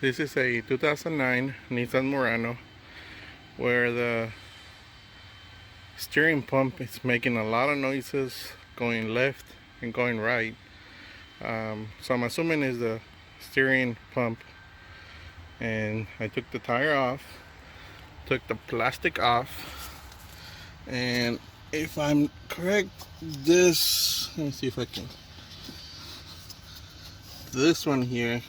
This is a 2009 Nissan Murano where the steering pump is making a lot of noises going left and going right. So I'm assuming it's the steering pump. And I took the tire off, took the plastic off, and if I'm correct, let me see if I can. This one here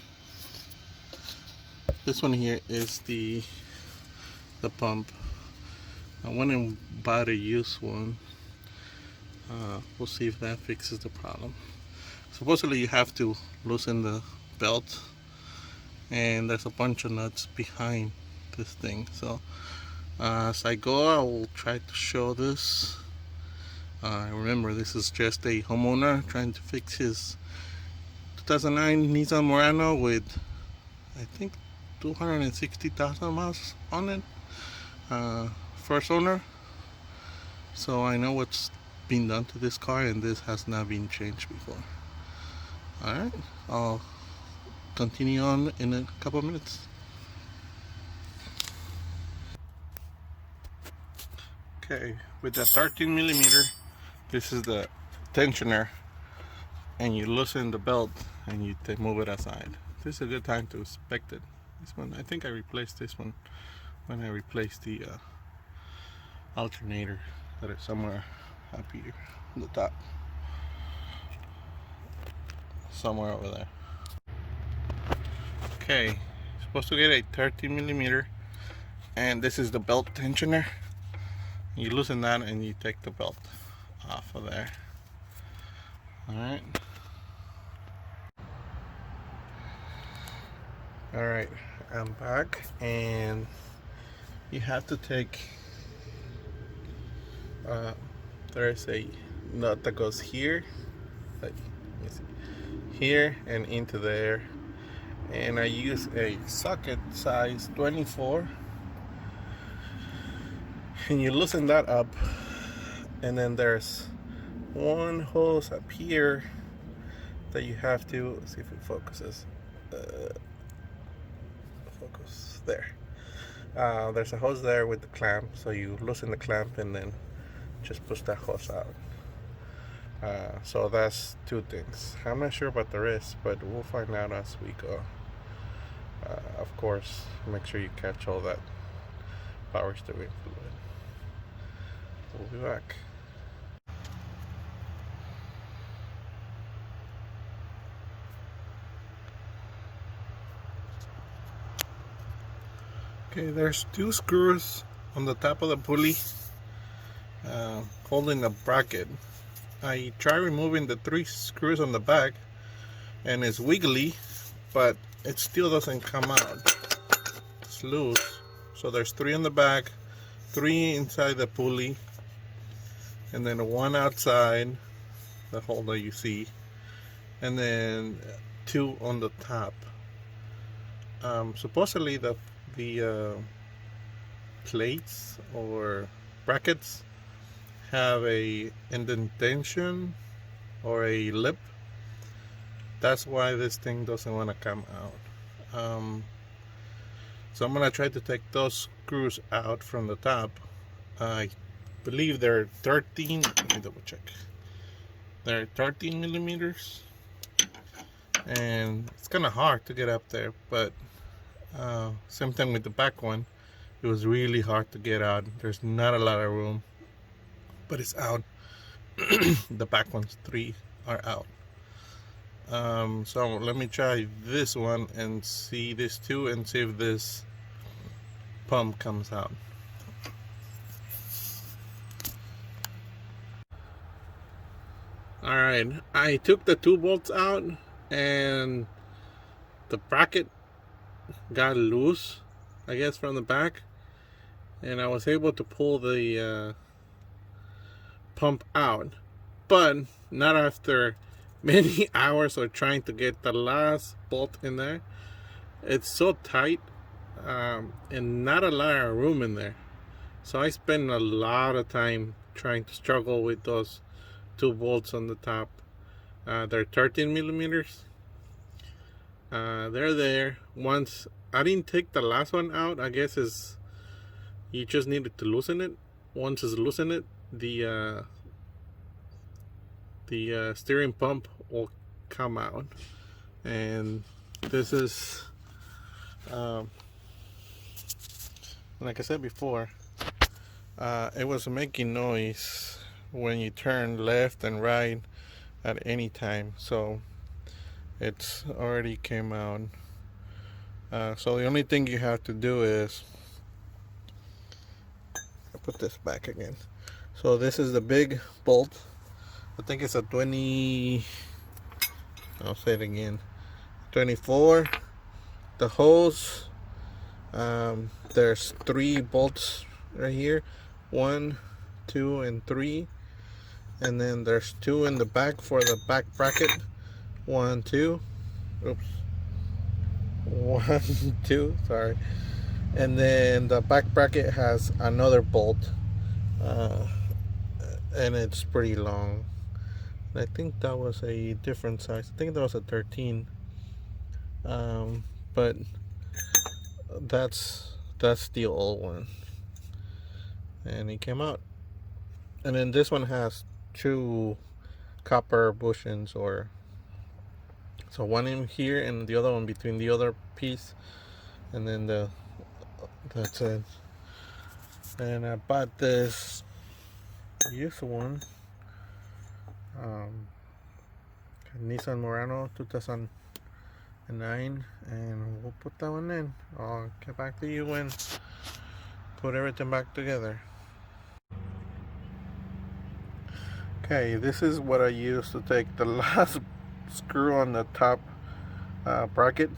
is the pump. I went and bought a used one. We'll see if that fixes the problem. Supposedly you have to loosen the belt, and there's a bunch of nuts behind this thing. So as I go, I will try to show this. Remember, this is just a homeowner trying to fix his 2009 Nissan Murano with, I think, 260,000 miles on it. First owner. So I know what's been done to this car, and this has not been changed before. Alright, I'll continue on in a couple of minutes. Okay, with the 13 millimeter, this is the tensioner, and you loosen the belt and you move it aside. This is a good time to inspect it. This one, I think I replaced this one when I replaced the alternator that is somewhere up here on the top, somewhere over there. Okay, supposed to get a 13 millimeter, and this is the belt tensioner. You loosen that and you take the belt off of there. Alright. Alright, I'm back, and you have to take there's a nut that goes here, like, let me see, here and into there, and I use a socket size 24, and you loosen that up, and then there's one hose up here that you have to, let's see if it focuses. Focus there. There's a hose there with the clamp, so you loosen the clamp and then just push that hose out. So that's two things. I'm not sure about the rest, but we'll find out as we go. Of course, make sure you catch all that power steering fluid. We'll be back. Okay, there's two screws on the top of the pulley holding the bracket. I try removing the three screws on the back, and it's wiggly, but it still doesn't come out. It's loose. So there's three on the back, three inside the pulley, and then one outside the hole that you see, and then two on the top. Supposedly the plates or brackets have a indentation or a lip. That's why this thing doesn't want to come out. So I'm gonna try to take those screws out from the top. I believe they're 13. Let me double check. They're 13 millimeters, and it's kind of hard to get up there, but same thing with the back one. It was really hard to get out. There's not a lot of room, but it's out. The back ones, three are out. So let me try this one and see this two, and see if this pump comes out. Alright, I took the two bolts out, and the bracket got loose, I guess, from the back, and I was able to pull the pump out, but not after many hours of trying to get the last bolt in there. It's so tight, and not a lot of room in there, so I spent a lot of time trying to struggle with those two bolts on the top. They're 13 millimeters. They're there. Once I didn't take the last one out, I guess is you just needed to loosen it. Once it's loosened, it the steering pump will come out, and this is um, like I said before, it was making noise when you turn left and right at any time, so it's already came out. So the only thing you have to do is put this back again. So this is the big bolt. I think it's a 20, I'll say it again, 24. The hose, there's 3 bolts right here, 1, 2, and 3, and then there's 2 in the back for the back bracket, 1, 2, oops, 1, 2, sorry, and then the back bracket has another bolt, and it's pretty long. I think that was a different size. I think that was a 13, but that's the old one, and it came out. And then this one has 2 copper bushings, or so one in here and the other one between the other piece, and then that's it. And I bought this used one, Nissan Murano 2009, and we'll put that one in. I'll get back to you when put everything back together. Okay, this is what I used to take the last screw on the top bracket.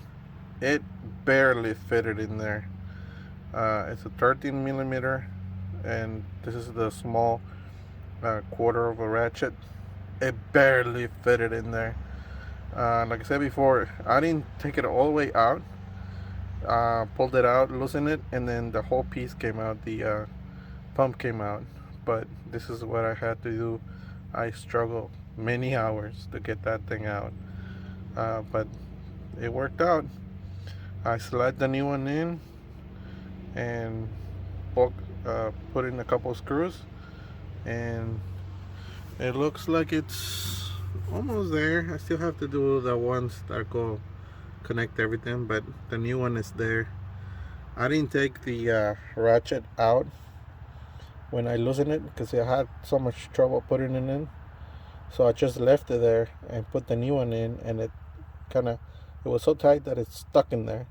It barely fitted in there. It's a 13 millimeter, and this is the small quarter of a ratchet. It barely fitted in there. Like I said before, I didn't take it all the way out. Pulled it out, loosened it, and then the whole piece came out. The pump came out. But this is what I had to do. I struggled many hours to get that thing out, but it worked out. I slid the new one in and put in a couple screws, and it looks like it's almost there. I still have to do the ones that go connect everything, but the new one is there. I didn't take the ratchet out when I loosened it because I had so much trouble putting it in, so I just left it there and put the new one in, and it was so tight that it's stuck in there.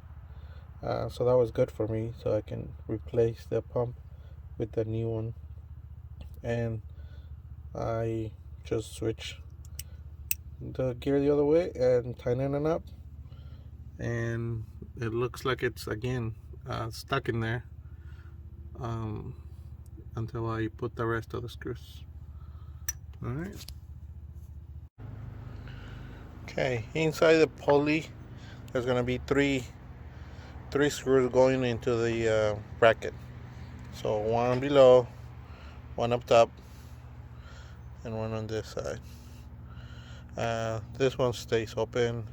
So that was good for me, so I can replace the pump with the new one. And I just switch the gear the other way and tighten it up, and it looks like it's again stuck in there until I put the rest of the screws. Alright. Okay, inside the pulley there's gonna be three screws going into the bracket. So one below, one up top, and one on this side. This one stays open,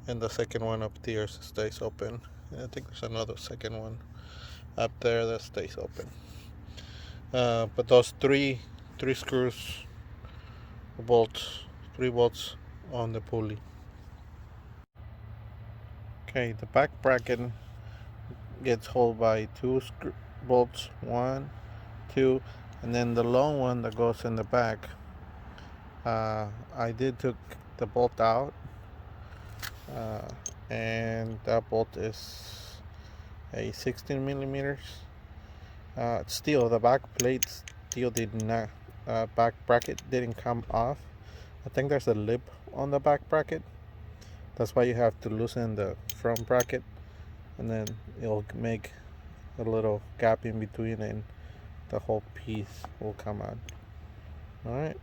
and the second one up there stays open. And I think there's another second one up there that stays open. But those three screws, bolts, 3 bolts on the pulley. Okay, the back bracket gets held by 2 bolts, 1, 2, and then the long one that goes in the back. I did took the bolt out, and that bolt is a 16 millimeters. Still, the back plate still did not, back bracket didn't come off. I think there's a lip on the back bracket. That's why you have to loosen the front bracket, and then it'll make a little gap in between, and the whole piece will come out. Alright.